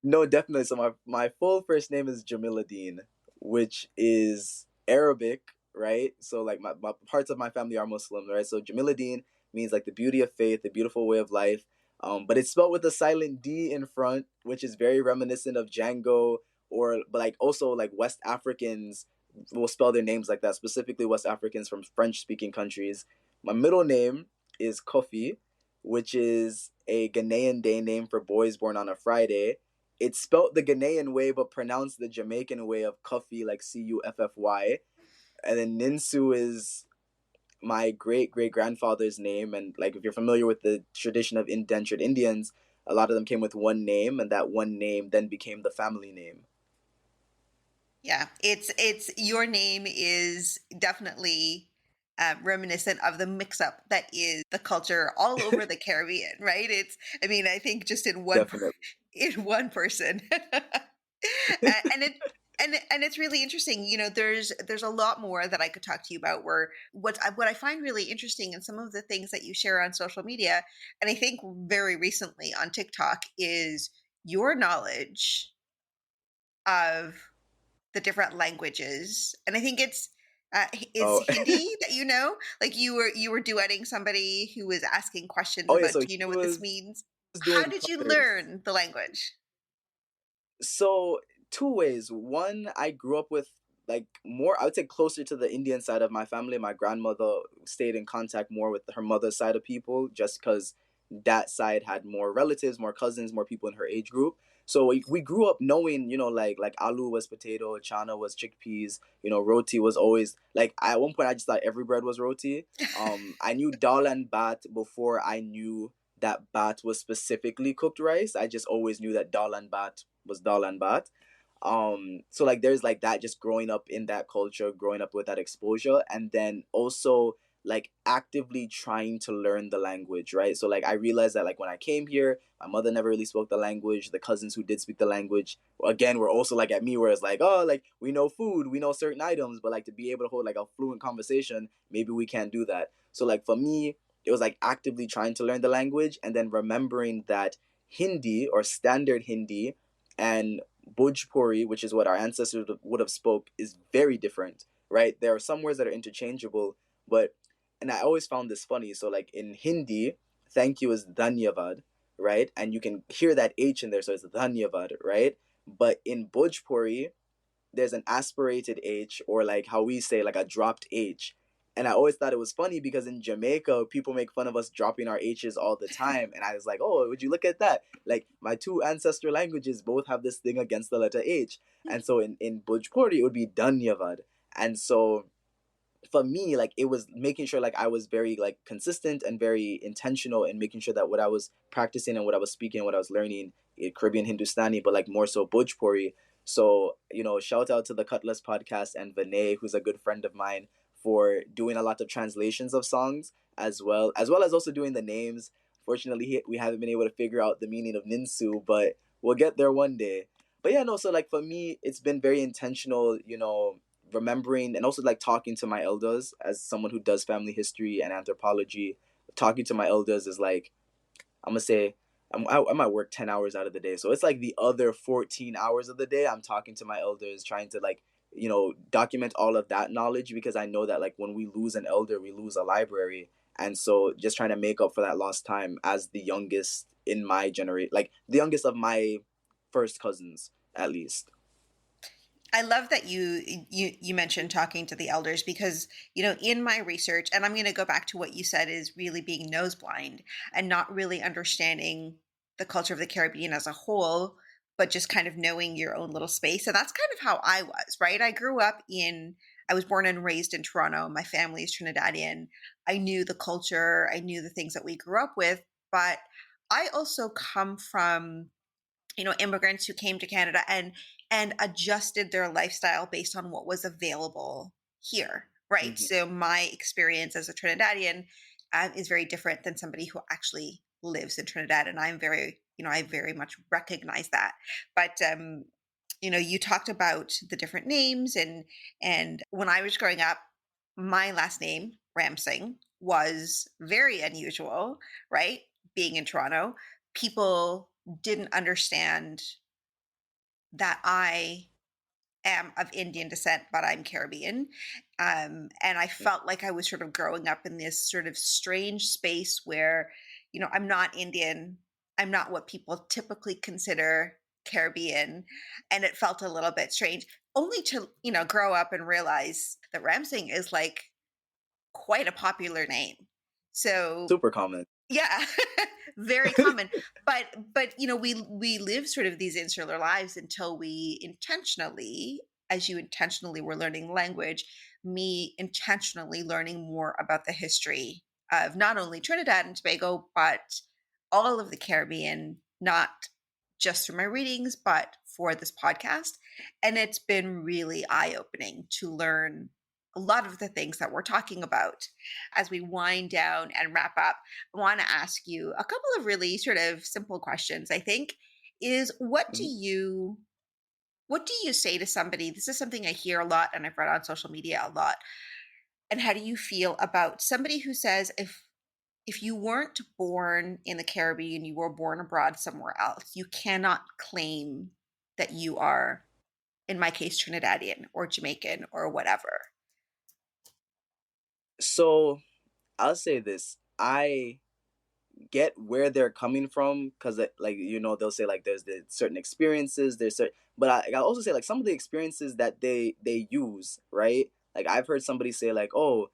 S2: No, definitely. So my full first name is Jamiluddin, which is Arabic, right? So like my parts of my family are Muslim, right? So Jamiluddin means like the beauty of faith, the beautiful way of life. But it's spelled with a silent D in front, which is very reminiscent of Django, or but like also like West Africans will spell their names like that, specifically West Africans from French speaking countries. My middle name is Kofi, which is a Ghanaian day name for boys born on a Friday. It's spelt the Ghanaian way, but pronounced the Jamaican way of Cuffy, like Cuffy. And then Ninsoo is my great great grandfather's name. And like, if you're familiar with the tradition of indentured Indians, a lot of them came with one name, and that one name then became the family name.
S1: Yeah, it's your name is definitely reminiscent of the mix-up that is the culture all over the Caribbean, right? I mean, I think just in
S2: Definitely.
S1: in one person, and and it's really interesting. There's a lot more that I could talk to you about. Where what I find really interesting in some of the things that you share on social media, and I think very recently on TikTok, is your knowledge of the different languages, and I think it's
S2: Oh,
S1: Hindi that like you were duetting somebody who was asking questions
S2: oh yeah.
S1: about,
S2: So
S1: do you know
S2: he
S1: what this
S2: was
S1: means? How
S2: doing
S1: did you
S2: colors.
S1: learn the language?
S2: So two ways. One, I grew up with like more, I would say, closer to the Indian side of my family. My grandmother stayed in contact more with her mother's side of people, just because that side had more relatives, more cousins, more people in her age group. So we grew up knowing, like aloo was potato, chana was chickpeas, roti was always like, at one point I just thought every bread was roti. I knew dal and bat before I knew that bat was specifically cooked rice. I just always knew that dal and bat was dal and bat. So like there's like that, just growing up in that culture, growing up with that exposure, and then also like actively trying to learn the language, right? So like I realized that like when I came here, my mother never really spoke the language. The cousins who did speak the language, again, were also like at me, where it's like, oh, like we know food, we know certain items, but like to be able to hold like a fluent conversation, maybe we can't do that. So like for me, it was like actively trying to learn the language, and then remembering that Hindi, or standard Hindi, and Bhojpuri, which is what our ancestors would have spoke, is very different, right? There are some words that are interchangeable, but, and I always found this funny. So like in Hindi, thank you is dhanyavad, right? And you can hear that H in there, so it's dhanyavad, right? But in Bhojpuri, there's an aspirated H, or like how we say, like a dropped H. And I always thought it was funny because in Jamaica, people make fun of us dropping our H's all the time. And I was like, oh, would you look at that? Like my two ancestor languages both have this thing against the letter H. And so in Bhojpuri, it would be Danyavad. And so for me, like it was making sure like I was very like consistent and very intentional in making sure that what I was practicing and what I was speaking, what I was learning, Caribbean Hindustani, but like more so Bhojpuri. So shout out to the Cutlass podcast and Vinay, who's a good friend of mine, for doing a lot of translations of songs, as well as also doing the names. Fortunately, we haven't been able to figure out the meaning of Ninsoo, but we'll get there one day. But yeah, no. So like for me, it's been very intentional. Remembering and also like talking to my elders, as someone who does family history and anthropology. Talking to my elders is like, I'm gonna say, I might work 10 hours out of the day, so it's like the other 14 hours of the day I'm talking to my elders, trying to like document all of that knowledge, because I know that like when we lose an elder, we lose a library. And so just trying to make up for that lost time as the youngest in my generation, like the youngest of my first cousins, at least.
S1: I love that you mentioned talking to the elders, because in my research, and I'm going to go back to what you said, is really being nose blind and not really understanding the culture of the Caribbean as a whole, but just kind of knowing your own little space. And that's kind of how I was, right? I was born and raised in Toronto. My family is Trinidadian. I knew the culture, I knew the things that we grew up with, but I also come from immigrants who came to Canada and adjusted their lifestyle based on what was available here, right?
S2: Hmm.
S1: So my experience as a Trinidadian is very different than somebody who actually lives in Trinidad, and I very much recognize that. But you talked about the different names, and when I was growing up, my last name, Ramsing, was very unusual, right? Being in Toronto, people didn't understand that I am of Indian descent, but I'm Caribbean. And I felt like I was sort of growing up in this sort of strange space where, I'm not Indian. I'm not what people typically consider Caribbean. And it felt a little bit strange, only to, grow up and realize that Ramsing is like quite a popular name. So
S2: Super common.
S1: yeah, very common. But we live sort of these insular lives until we intentionally, as you intentionally were learning language, me intentionally learning more about the history of not only Trinidad and Tobago, but all of the Caribbean, not just for my readings, but for this podcast. And it's been really eye-opening to learn a lot of the things that we're talking about. As we wind down and wrap up, I want to ask you a couple of really sort of simple questions. I think is what do you say to somebody? This is something I hear a lot and I've read on social media a lot. And how do you feel about somebody who says if you weren't born in the Caribbean, you were born abroad somewhere else, you cannot claim that you are, in my case, Trinidadian or Jamaican or whatever?
S2: So I'll say this. I get where they're coming from because, like, they'll say like there's the certain experiences, there's certain, but I'll also say like some of the experiences that they use, right? Like I've heard somebody say like, oh,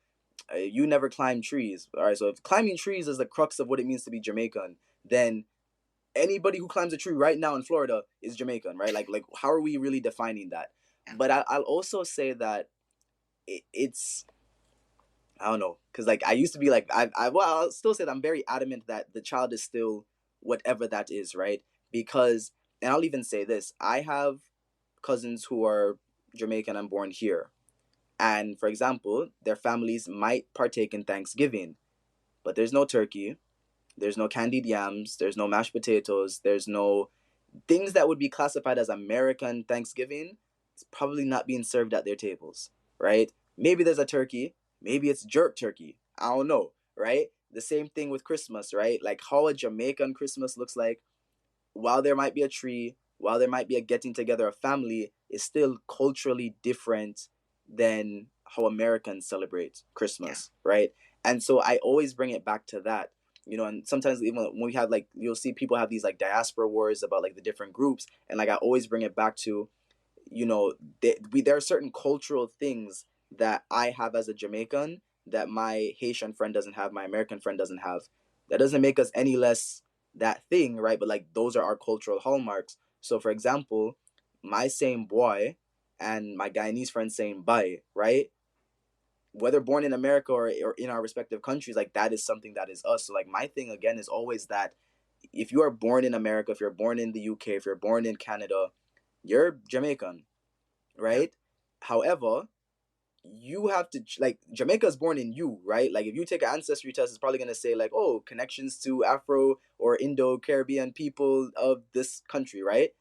S2: you never climb trees. All right, so if climbing trees is the crux of what it means to be Jamaican, then anybody who climbs a tree right now in Florida is Jamaican, right? Like how are we really defining that?
S1: Yeah.
S2: But I'll also say that it's, I don't know, because like I used to be like well, I'll still say that I'm very adamant that the child is still whatever that is, right? Because, and I'll even say this, I have cousins who are Jamaican and born here, and for example, their families might partake in Thanksgiving, but there's no turkey, there's no candied yams, there's no mashed potatoes, there's no things that would be classified as American Thanksgiving. It's probably not being served at their tables, right? Maybe there's a turkey, maybe it's jerk turkey. I don't know, right? The same thing with Christmas, right? Like how a Jamaican Christmas looks like, while there might be a tree, while there might be a getting together of family, is still culturally different than how Americans celebrate
S1: Yeah.
S2: Christmas, right? And so I always bring it back to that. And sometimes even when we have like, you'll see people have these like diaspora wars about like the different groups, and like I always bring it back to, there are certain cultural things that I have as a Jamaican that my Haitian friend doesn't have, my American friend doesn't have. That doesn't make us any less that thing, right? But like those are our cultural hallmarks. So for example, my saying boy and my Guyanese friend saying bye, right? Whether born in America or in our respective countries, like that is something that is us. So like my thing again is always that if you are born in America, if you're born in the UK, if you're born in Canada, you're Jamaican,
S1: Yeah.
S2: right? However, you have to like Jamaica is born in you, right? Like if you take an ancestry test, it's probably gonna say like, oh, connections to Afro or Indo Caribbean people of this country, right?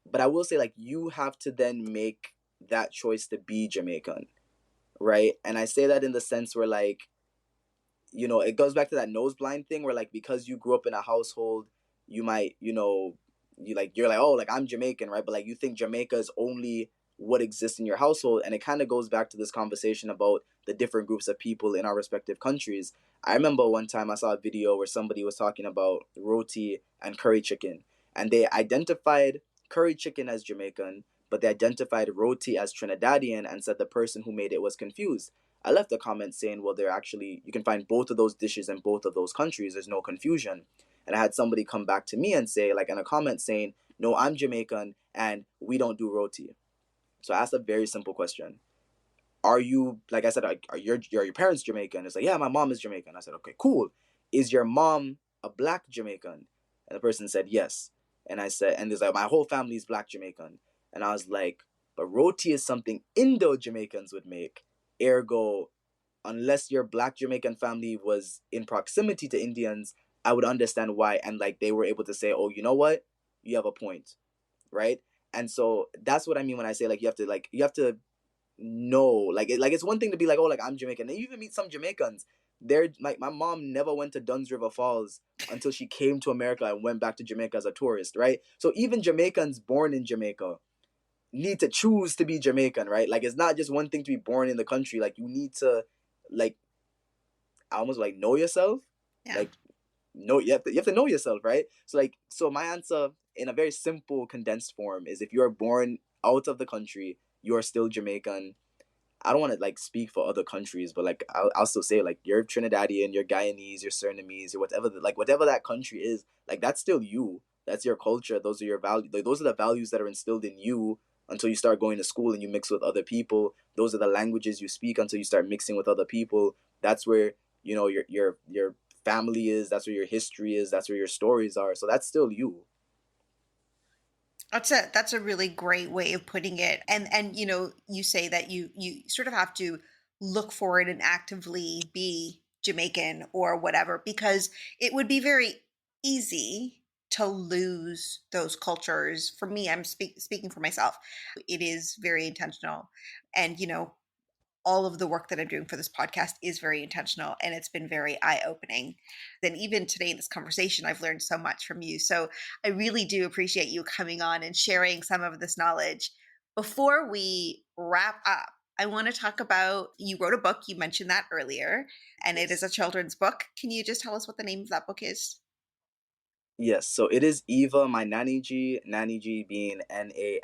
S2: But I will say like you have to then make that choice to be Jamaican, right? And I say that in the sense where like, it goes back to that nose blind thing where like because you grew up in a household, you might, you're like, oh, like I'm Jamaican, right? But like you think Jamaica is only what exists in your household, and it kind of goes back to this conversation about the different groups of people in our respective countries. I remember one time I saw a video where somebody was talking about roti and curry chicken, and they identified curry chicken as Jamaican, but they identified roti as Trinidadian, and said the person who made it was confused. I left a comment saying, well, they're actually, you can find both of those dishes in both of those countries. There's no confusion. And I had somebody come back to me and say, like in a comment saying, no, I'm Jamaican and we don't do roti. So I asked a very simple question. Are you, like I said, are your parents Jamaican? It's like, yeah, my mom is Jamaican. I said, okay, cool. Is your mom a black Jamaican? And the person said, yes. And I said, and there's like, my whole family is black Jamaican. And I was like, but roti is something Indo Jamaicans would make. Ergo, unless your black Jamaican family was in proximity to Indians, I would understand why. And like they were able to say, oh, you know what? You have a point, right? And so that's what I mean when I say like you have to know, it's one thing to be like, oh, like I'm Jamaican. And you even meet some Jamaicans. They're like, my mom never went to Dunn's River Falls until she came to America and went back to Jamaica as a tourist, right? So even Jamaicans born in Jamaica need to choose to be Jamaican, right? Like it's not just one thing to be born in the country. Like you need to, like, almost like know yourself.
S1: Yeah.
S2: Like know you have to know yourself, right? So my answer in a very simple condensed form is if you are born out of the country, you are still Jamaican. I don't want to like speak for other countries, but like I'll still say like you're Trinidadian, you're Guyanese, you're Surinamese, or whatever whatever that country is, like that's still you. That's your culture. Those are your values. Like, those are the values that are instilled in you until you start going to school and you mix with other people. Those are the languages you speak until you start mixing with other people. That's where your family is. That's where your history is. That's where your stories are. So that's still you.
S1: That's a really great way of putting it. And you say that you sort of have to look for it and actively be Jamaican or whatever, because it would be very easy to lose those cultures. For me, I'm speaking for myself. It is very intentional. And all of the work that I'm doing for this podcast is very intentional, and it's been very eye-opening. Then even today in this conversation, I've learned so much from you. So I really do appreciate you coming on and sharing some of this knowledge. Before we wrap up, I want to talk about, you wrote a book, you mentioned that earlier, and it is a children's book. Can you just tell us what the name of that book is?
S2: Yes, so it is Eva My Nani-Ji, Nani-Ji being Nani-Ji,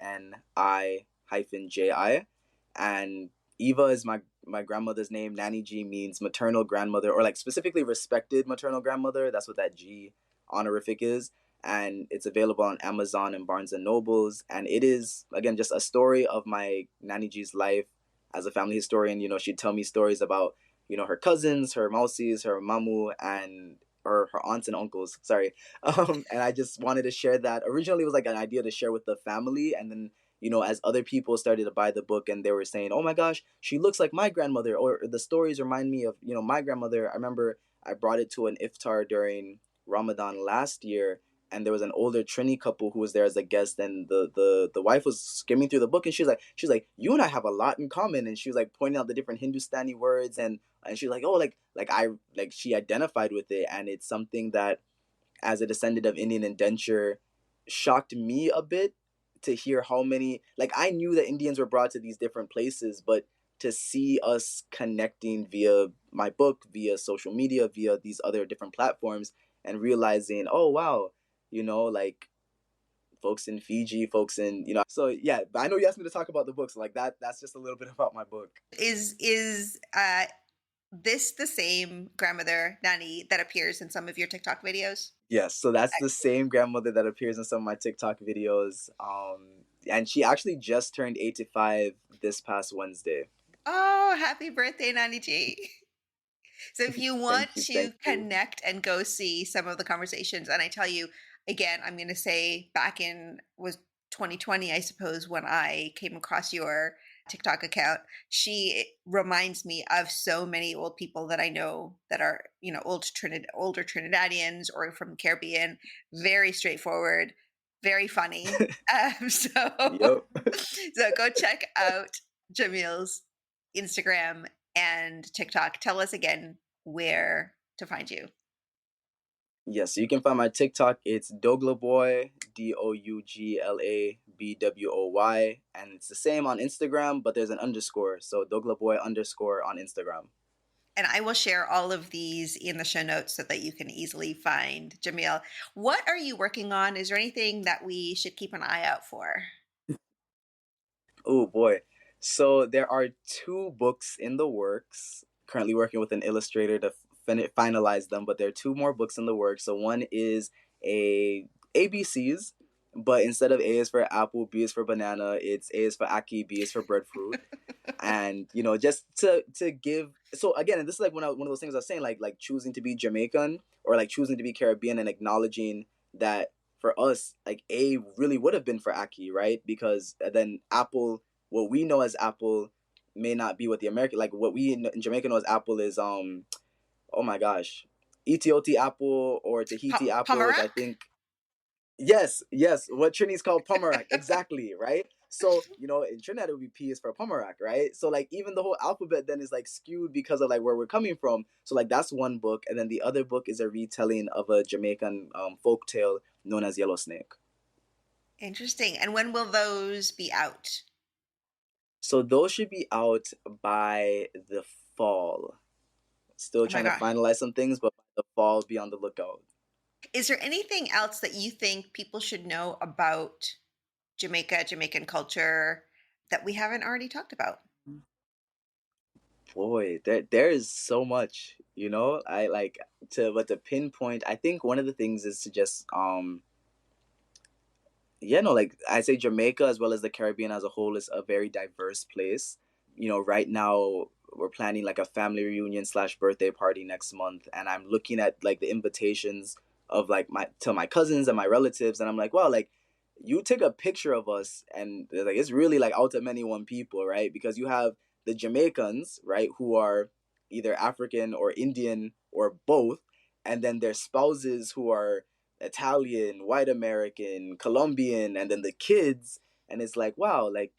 S2: and Eva is my grandmother's name. Nani-Ji means maternal grandmother, or like specifically respected maternal grandmother. That's what that G honorific is, and it's available on Amazon and Barnes and Nobles. And it is again just a story of my Nani-Ji's life as a family historian. She'd tell me stories about her cousins, her mausis, her mamu, and her aunts and uncles. Sorry, and I just wanted to share that. Originally, it was like an idea to share with the family, and then as other people started to buy the book and they were saying, "Oh my gosh, she looks like my grandmother," or the stories remind me of my grandmother. I remember I brought it to an iftar during Ramadan last year, and there was an older Trini couple who was there as a guest, and the wife was skimming through the book, and she's like, "You and I have a lot in common," and she was like pointing out the different Hindustani words, and she's like, "Oh, like she identified with it," and it's something that, as a descendant of Indian indenture, shocked me a bit to hear how many, like, I knew that Indians were brought to these different places, but to see us connecting via my book, via social media, via these other different platforms, and realizing, oh wow, like folks in Fiji, folks in, so yeah, but I know you asked me to talk about the book, so like that's just a little bit about my book.
S1: Is this the same grandmother Nani that appears in some of your TikTok videos?
S2: Yes, so that's the same grandmother that appears in some of my TikTok videos. And she actually just turned 85 this past Wednesday.
S1: Oh, happy birthday, Nani-Ji. So if you want
S2: Thank you,
S1: to
S2: thank you.
S1: connect and go see some of the conversations, and I tell you again, I'm going to say back in was 2020, I suppose, when I came across your TikTok account, she reminds me of so many old people that I know that are, older Trinidadians or from the Caribbean. Very straightforward, very funny. So,
S2: Yep.
S1: so go check out Djamil's Instagram and TikTok. Tell us again where to find you.
S2: Yes, so you can find my TikTok. It's Dougla Boy, DouglaBwoy, and it's the same on Instagram, but there's an underscore. So Dougla Boy underscore on Instagram.
S1: And I will share all of these in the show notes so that you can easily find Djamil. What are you working on? Is there anything that we should keep an eye out for?
S2: Oh boy. So there are two books in the works. Currently working with an illustrator to finalize them, but there are two more books in the works. So one is a ABCs, but instead of A is for apple, B is for banana, it's A is for Aki, B is for breadfruit. And just to give, so again, and this is like one of those things I was saying, like choosing to be Jamaican or like choosing to be Caribbean, and acknowledging that for us, like A really would have been for Aki, right? Because then apple, what we know as apple, may not be what the American, like what we in Jamaica know as apple is oh my gosh, Etioti apple or Tahiti apple is, I
S1: Pomerac?
S2: think, Yes, yes. What Trini's called Pomerak, exactly, right? So, in Trinidad it would be P is for Pomerak, right? So like even the whole alphabet then is like skewed because of like where we're coming from. So like that's one book, and then the other book is a retelling of a Jamaican folk tale known as Yellow Snake.
S1: Interesting. And when will those be out?
S2: So those should be out by the fall. Still
S1: Oh my
S2: trying to
S1: gosh.
S2: finalize some things, but by the fall, be on the lookout.
S1: Is there anything else that you think people should know about Jamaica, Jamaican culture that we haven't already talked about?
S2: Boy, there is so much, I like to pinpoint. I think one of the things is to just yeah, no, like I say Jamaica as well as the Caribbean as a whole is a very diverse place. Right now we're planning like a family reunion slash birthday party next month, and I'm looking at like the invitations of like my cousins and my relatives, and I'm like, wow, like you take a picture of us, and like it's really like out of many one people, right? Because you have the Jamaicans, right, who are either African or Indian or both, and then their spouses who are Italian, white American, Colombian, and then the kids, and it's like wow, like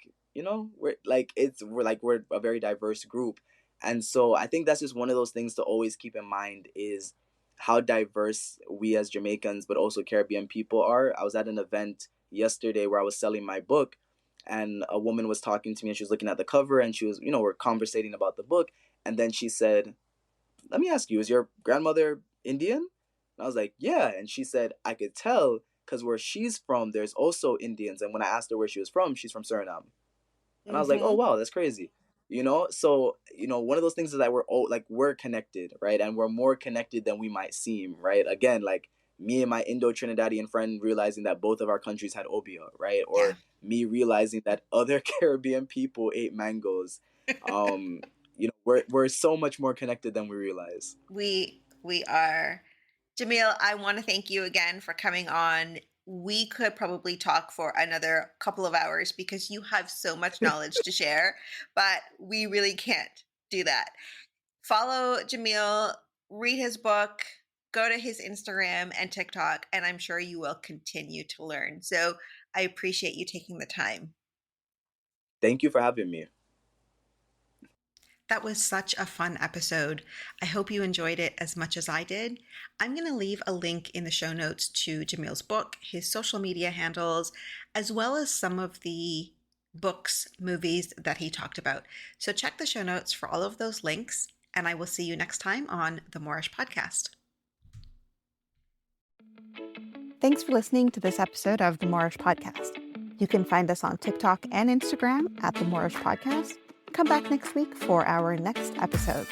S2: we're a very diverse group, and so I think that's just one of those things to always keep in mind is how diverse we as Jamaicans, but also Caribbean people are. I was at an event yesterday where I was selling my book, and a woman was talking to me, and she was looking at the cover, and she was, we're conversating about the book, and then she said, let me ask you, is your grandmother Indian? And I was like, yeah. And she said, I could tell because where she's from, there's also Indians. And when I asked her where she was from, she's from Suriname. And I was like, oh,
S1: Mm-hmm.
S2: wow, that's crazy. So, one of those things is that we're connected, right? And we're more connected than we might seem, right? Again, like me and my Indo-Trinidadian friend realizing that both of our countries had obia, right?
S1: Yeah.
S2: Or me realizing that other Caribbean people ate mangoes. Um, we're so much more connected than we realize.
S1: We are. Djamil, I want to thank you again for coming on. We could probably talk for another couple of hours because you have so much knowledge to share, but we really can't do that. Follow Djamil, read his book, go to his Instagram and TikTok, and I'm sure you will continue to learn. So I appreciate you taking the time.
S2: Thank you for having me.
S1: That was such a fun episode. I hope you enjoyed it as much as I did. I'm going to leave a link in the show notes to Djamil's book, his social media handles, as well as some of the books, movies that he talked about. So check the show notes for all of those links, and I will see you next time on the Moreish podcast. Thanks for listening to this episode of the Moreish podcast. You can find us on TikTok and Instagram at the Moreish podcast. Come back next week for our next episode.